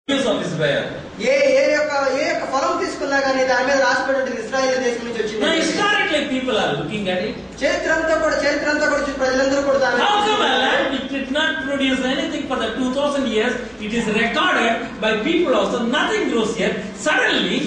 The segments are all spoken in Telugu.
of Israel. ఏ యొక్క ఫలం తీసుకున్నా కానీ దాని మీద రాసిపడినది ఇశ్రాయేలు దేశం నుంచి వచ్చింది. Now historically people are looking at it. చరిత్ర అంతా కూడా ప్రజలందరూ కూడా దాని How come a land which did not produce anything for the 2000 years, it is recorded by people also, nothing grows here, suddenly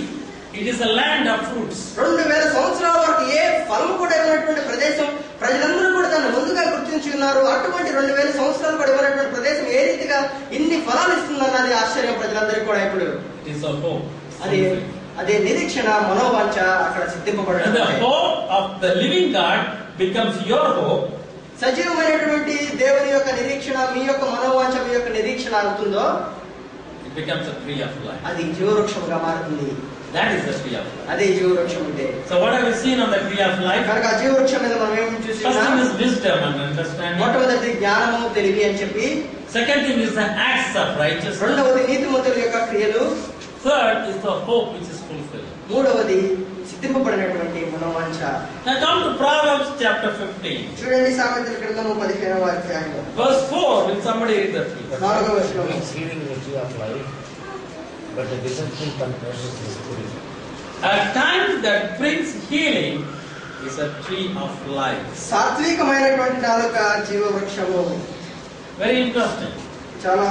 it is a land of fruits. 2000 సంవత్సరాల వరకు ఏ ఫలం కూడా ఇవ్వనటువంటి ప్రదేశం ప్రజలందరూ కూడా దాన్ని ముందుగా గుర్తించి ఉన్నారు. అటువంటి 2000 సంవత్సరాలు కూడా ఇవ్వనటువంటి ప్రదేశం ఏ రీతిగా ఇన్ని ఫలాలు ఇస్తుందన్నది ఆశ్చర్యం ప్రజలందరికీ కూడా. ఇప్పుడు It is a hope. అదే నిరీక్షణ మనోవాంఛ అక్కడ సిద్ధింపబడడం. And the hope of the living God becomes your hope. సజీవమైనటువంటి దేవుని యొక్క నిరీక్షణ మీ యొక్క మనోవాంఛ మీ యొక్క నిరీక్షణ అవుతుందో It becomes a tree of life. అది జీవవృక్షముగా మారుతుంది. That is the tree of life. అదే జీవవృక్షం అంటే. So what have we seen on the tree of life? కనుక ఆ జీవవృక్షం మీద మనం ఏం చూస్తున్నాం? First thing is wisdom and understanding. మొట్టమొదటి జ్ఞానము తెలివి అని చెప్పి. Second thing is the acts of righteousness. రెండవది నీతిమంతుల యొక్క క్రియలు. Third is the hope which is fulfilled. మూడవది సిద్ధింపబడినటువంటి మనోవాంఛ. Now come to Proverbs chapter 15. చూడండి సామెతల గ్రంథము 15వ అధ్యాయం. Verse 4. Will somebody read that please? 4వ వచనం. Healing the tree of life, but the deception confesses is good. A time that brings healing is a tree of life. సాత్వికమైనటువంటి నాలుక జీవవృక్షము. Very interesting. చాలా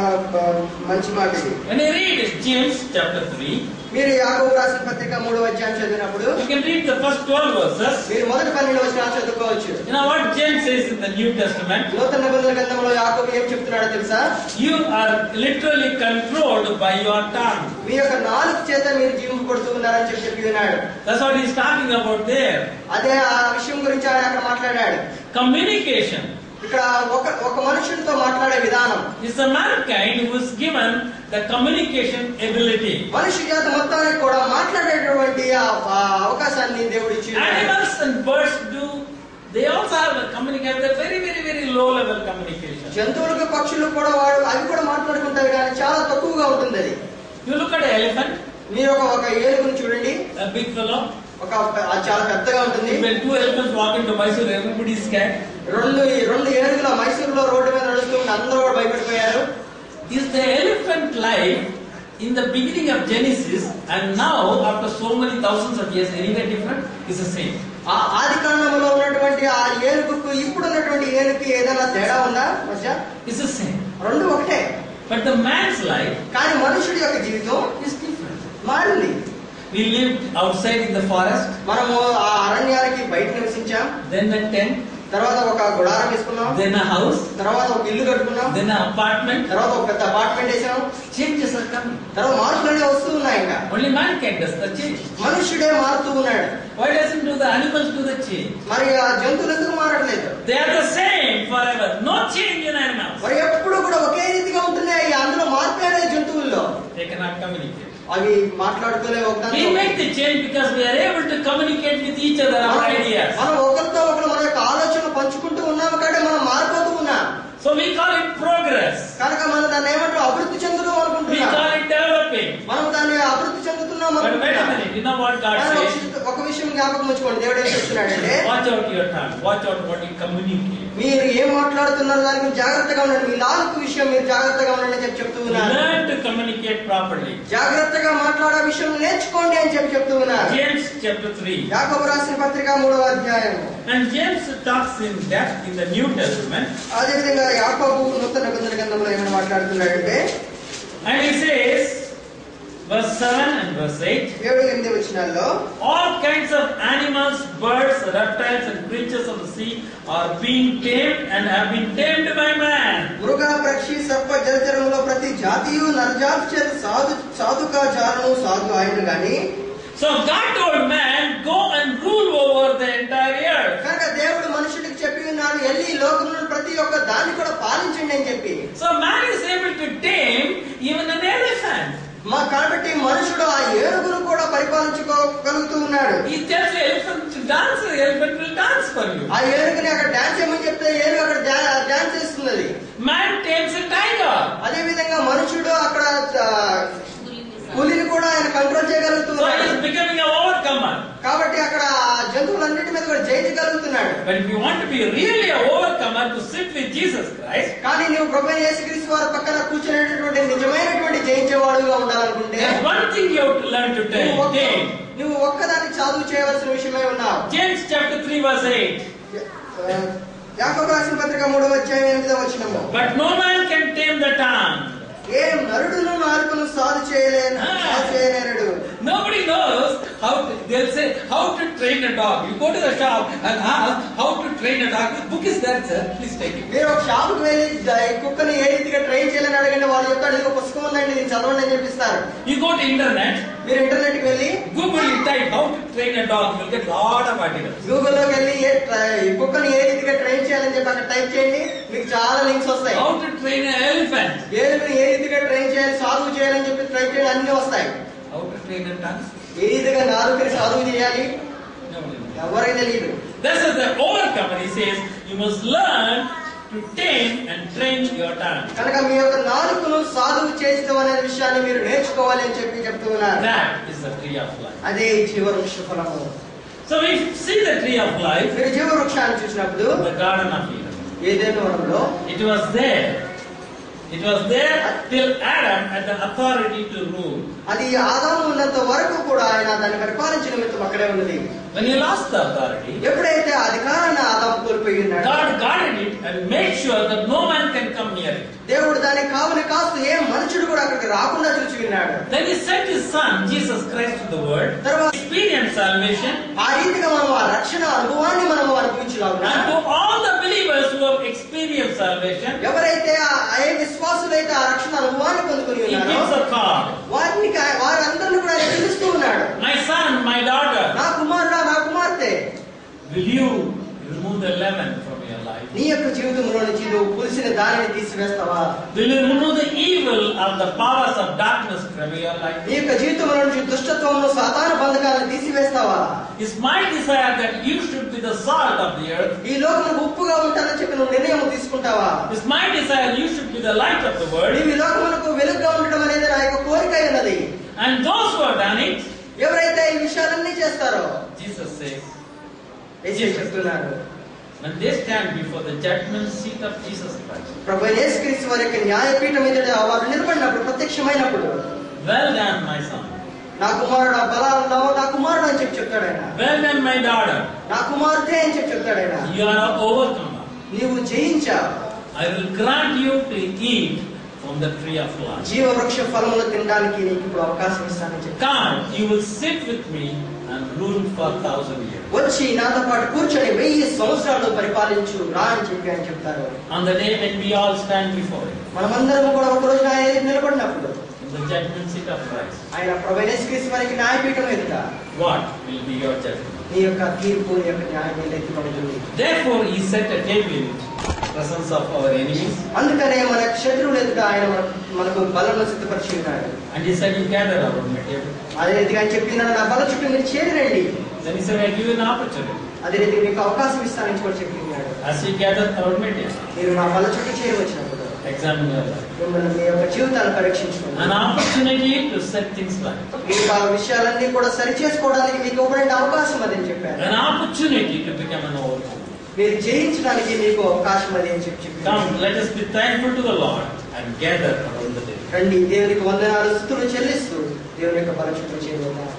మంచి మాట ఇది. When you read James chapter 3, మీరు యాకోబు రాసిన పత్రిక 3వ అధ్యాయం చదివినప్పుడు you can read the first 12 verses. మీరు మొదటి 12 వచనాలు చదువుకోవచ్చు. You know what James says in the New Testament? నూతన నిబంధన గ్రంథంలో యాకోబు ఏం చెప్తున్నాడో తెలుసా? You are literally controlled by your tongue. మీ యొక్క నాలుక చేత మీరు జీవింపబడుతూ ఉన్నారని చెప్పి ఉన్నాడు. That's what he's talking about there. అదే ఆ విషయం గురించి ఆయన అక్కడ మాట్లాడాడు. Communication. ఇక్కడ ఒక మనుషునితో మాట్లాడే విధానం. Is the mankind who is given the communication ability. మనిషి జాతి మొత్తానికి కూడా మాట్లాడేటువంటి అవకాశాన్ని దేవుడు ఇచ్చాడు. Animals and birds do. They also have a communication, very, very, very low level communication. జంతువులకు పక్షులు కూడా అవి కూడా మాట్లాడుకుంటారు కానీ చాలా తక్కువగా ఉంటుంది అది. You look at an elephant. మీరు ఒక ఏనుగును చూడండి. A big fellow. చాలా పెద్దగా ఉంటుంది. When two elephants walk into Mysore, everybody is scared. రెండు ఏనుగులు మైసూరులో రోడ్డు మీద నడుస్తూ అందరూ కూడా భయపడిపోయారు. Is the elephant life in the beginning of Genesis and now after so many thousands of years anywhere different? Is the same. ఆది కాండంలో ఉన్నటువంటి ఆ ఏనుగుకు ఇప్పుడు ఉన్నటువంటి ఏనుగుకి ఏదైనా తేడా ఉందా మధ్య? Is the same. రెండు ఒకటే. But the man's life, కానీ మనుషుడి యొక్క జీవితం is different. మారింది. We lived outside in the forest. మనము ఆ అరణ్యానికి బయట నివసించాం. Then a tent. తర్వాత ఒక గుడారం వేసుకున్నాం. Then a house. తర్వాత ఒక ఇల్లు కట్టుకున్నాం. Then an apartment. తర్వాత ఒక పెద్ద అపార్ట్మెంట్ వేసాం. Changes are coming. తర్వాత మార్పులనే వస్తూ ఉన్నాయి. ఇంకా Only mankind does the change. మనుషుడే మారుతూ ఉన్నాడు. Why doesn't do the animals do the change? మరి ఆ జంతువులు ఎందుకు మారట్లేదు? They are the same forever. No change in animals. మరి ఎప్పుడు కూడా ఒకే రీతిగా ఉంటున్నాయి. అందులో మార్పు అనేది జంతువుల్లో. They cannot communicate. అవి మాట్లాడుకోలే We make the change because we are able to communicate with each other our ideas. మనం ఒకరితో ఒకరు మన యొక్క ఆలోచనలు పంచుకుంటూ ఉన్నాము కాబట్టి మనం మారిపోతూ ఉన్నాం. So we call it progress. కనుక మనం దాన్ని ఏమంటాం? అభివృద్ధి చెందుతూ We అనుకుంటున్నాం. call it developing. మనం దాన్ని అభివృద్ధి చెందుతున్నాం But wait a అనుకుంటున్నాం. minute. You know what God says? ఒక విషయం జ్ఞాపకం ఉంచుకోండి. దేవుడు ఏం చెప్తున్నాడంటే Watch out your tongue. Watch out what you communicate. మీరు ఏం మాట్లాడుతున్నారో దానికి జాగ్రత్తగా ఉండండి. మీ నాలుగు విషయం మీరు జాగ్రత్తగా ఉండండి అని చెప్తూ ఉన్నారు. Learn to communicate properly. జాగ్రత్తగా మాట్లాడే విషయం నేర్చుకోండి అని చెప్తూ ఉన్నారు. James chapter 3. యాకోబు రాసిన పత్రిక 3వ అధ్యాయం. And James talks in depth in the New Testament. అదే విధంగా యాకోబు నూతన నిబంధన గ్రంథంలో ఏమైనా మాట్లాడుతున్నాడంటే And he says, verse 7 and verse 8. 7-8 వచనాల్లో All kinds of animals, birds, reptiles and creatures of the sea are being tamed and have been tamed by man. మృగ పక్షి సర్ప జలచరములో ప్రతి జాతియు నరజాతి చేత సాధుకా జాలను సాధు ఆయన గాని. So God told man, go and rule over the entire earth. కనుక దేవుడు మనుషుడికి చెప్పి ఉన్నాడు, వెళ్ళి లోకంలో ప్రతి ఒక్క దాన్ని కూడా పాలించండి అని చెప్పి. So man is able to tame even an elephant. కాబట్టి మనుషుడు ఆ ఏనుగును కూడా పరిపాలించుకోగలుగుతూ ఉన్నాడు. He tells the elephant to dance, the elephant will dance for you. ఆ ఏనుగుని అక్కడ డాన్స్ చేయమని చెప్తే ఏనుగు అక్కడ డాన్స్ చేస్తున్నది. Man tames a tiger. అదే విధంగా మనుషుడు అక్కడ పులిని కూడా ఆయన control చేయగలుగుతున్నాడు. So he is becoming an overcomer. కాబట్టి అక్కడ జంతువులన్నిటి మీద కూడా జయించగలుగుతున్నాడు. But if you want to be really an overcomer, to sit with Jesus Christ, కానీ నువ్వు ప్రభువైన యేసుక్రీస్తు వారి పక్కన కూర్చునేటటువంటి నిజమైనటువంటి జయించేవాడుగా ఉండాలనుకుంటే there's one thing you have to learn to take. నువ్వు ఒక్కదాన్ని చదువు చేయవలసిన విషయమై ఉన్నావు. James chapter 3 verse 8. యాకోబు రాసిన పత్రిక 3వ అధ్యాయం 8వ వచనము. But no man can tame the tongue. ఏ నరుడును నాలుకను సాధు చేయలేనడు. Nobody knows how to, they'll say how to train a dog. You go to the shop and ask how to train a dog. The book is there, sir. Please take it. మీరు ఒక షాప్ కు వెళ్ళి కుక్కని ఏ రీతిగా ట్రైన్ చేయాలని అడగండి. వాళ్ళు చెప్తాడు ఇది ఒక పుస్తకం ఉందండి నేను చదవండి అని చెప్పిస్తారు. You go to internet. మీరు ఇంటర్నెట్ కి వెళ్ళి Google, you type how to train a dog. You'll get lot of articles. Google లోకి వెళ్ళి కుక్కని ఏ రీతిగా ట్రైన్ చేయాలని చెప్పి అక్కడ టైప్ చేయండి. మీకు చాలా లింక్స్ వస్తాయి. How to train an elephant. ఏనుగుని ఏ రీతిగా ట్రైన్ చేయాలి సాధువు చేయాలని చెప్పి టైప్ చేయండి అన్ని వస్తాయి. How to train a tongue. ఏ రీతిగా నాలుకని సాధువు చేయాలి Nobody knows. ఎవరికి తెలియదు. This is the overcomer. He says you must learn to tame and train your tongue. కనుక మీ యొక్క నాలుకను సాధువు చేస్తాం అనే విషయాన్ని మీరు నేర్చుకోవాలి అని చెప్పి చెప్తూ ఉన్నారు. That is the tree of life. అదే జీవవృక్ష ఫలము. So we see the tree of life మీరు జీవవృక్షాన్ని చూసినప్పుడు in the Garden of Eden. ఏదైనా వనంలో It was there. It was there till Adam had the authority to rule. అది ఆదాము ఉన్నంత వరకు కూడా ఆయన దాన్ని పరిపాలించిన నిమిత్తం అక్కడే ఉన్నది. When he lost the authority, ఎప్పుడైతే అధికారాన్ని ఆదాము కోల్పోయి ఉన్నాడు, God guarded it and made sure that no man can come near it. దేవుడు దాని కావుని కాస్తూ ఏ మనుషుడు కూడా అక్కడికి రాకుండా చూసి ఉన్నాడు. Then he sent his son Jesus Christ to the world. తర్వాత Experience salvation. ఆ రీతిగా మనం ఆ రక్షణ అనుభవాన్ని మనం అనుభవించలాగున And to all the believers who have experienced salvation, ఎవరైతే ఏ విశ్వాసులైతే ఆ రక్షణ అనుభవాన్ని పొందుకొని he ఉన్నారో gives a card. వారందరినీ కూడా ఆయన పిలుస్తూ ఉన్నాడు. My son, my daughter, నా కుమారుడా నా కుమార్తె, will you remove the leaven from your life? నీ యొక్క జీవితంలో నుంచి నువ్వు పులిసిన దానిని తీసివేస్తావా? Will you remove the evil of the powers of darkness from your life? నీ యొక్క జీవితంలో నుంచి దుష్టత్వమును సాతాన బంధకాలను తీసివేస్తావా? It's my desire that you should be the salt of the earth. ఈ లోకమునకు ఉప్పుగా ఉంటానని చెప్పి నువ్వు నిర్ణయం తీసుకుంటావా? It's my desire you should be the light of the world. నీవు ఈ లోకమునకు వెలుగుగా ఉండడం అనేది నా యొక్క కోరిక ఉన్నది. And those who have done it, ఎవరైతే ఈ విషయాలన్నీ చేస్తారో Jesus says, యేసు చెప్తున్నాడు, when they stand before the judgment seat of Jesus Christ, ప్రభువైన యేసుక్రీస్తు వారి యొక్క న్యాయపీఠం ఎదుట వారు నిలబడినప్పుడు ప్రత్యక్షమైనప్పుడు, well done, my son. నా కుమారుడు బలాలున్నావు, నా కుమారుడు అని చెప్పి చెప్తాడు ఆయన. Well done, my daughter. నా కుమార్తె అని చెప్పి చెప్తాడు ఆయన. You are an overcomer. నీవు జయించావు. I will grant you to eat from the tree of life. జీవవృక్ష ఫలములు తినడానికి నీకు ఇప్పుడు అవకాశం ఇస్తానని చెప్పి, Come, you will sit with me and rule for 1,000 years. వచ్చి నాతో పాటు కూర్చొని 1000 సంవత్సరాలు పరిపాలించు రా అని చెప్పి అని చెప్తారు. On the day when we all stand before him, మనమందరం కూడా ఒక రోజు ఆయన ఎదుట నిలబడినప్పుడు in the judgment seat of Christ, ఆయన ప్రభువైన యేసుక్రీస్తు వారికి న్యాయపీఠం ఎదుట what will be your judgment? నీ యొక్క తీర్పు, నీ యొక్క న్యాయం ఎత్తిపడుతుంది. Therefore, he set a table in the presence of our enemies, అందుకనే మన శత్రువుల ఎదుట ఆయన మనకు బలను సిద్ధపరిచి ఉన్నాడు. and he said, "You gather around my table." అదే రీతిగా ఆయన చెప్పినాడు, నా బల చుట్టూ మీరు చేరండి. Then he said, "I give you an opportunity." అదే రీతిగా నీకు అవకాశం ఇస్తానని కూడా చెప్పినాడు. As you gather around my table, మీరు నా బల చుట్టూ చేరవచ్చినప్పుడు examine your life. మిమ్మల్ని మీ యొక్క జీవితాన్ని పరీక్షించుకోండి. An opportunity to set things right. మీకు ఆ విషయాలన్నీ కూడా సరి చేసుకోవడానికి మీకు ఇవ్వబడిన అవకాశం అదని చెప్పారు. An opportunity to become an overcomer. మీరు జయించడానికి మీకు అవకాశం అది అని చెప్పి Come, let us be thankful to the Lord and gather around the table. రండి, దేవునికి వందనాలు స్తుతులు చెల్లిస్తూ దేవుని యొక్క బల చుట్టూ చేరుదాం.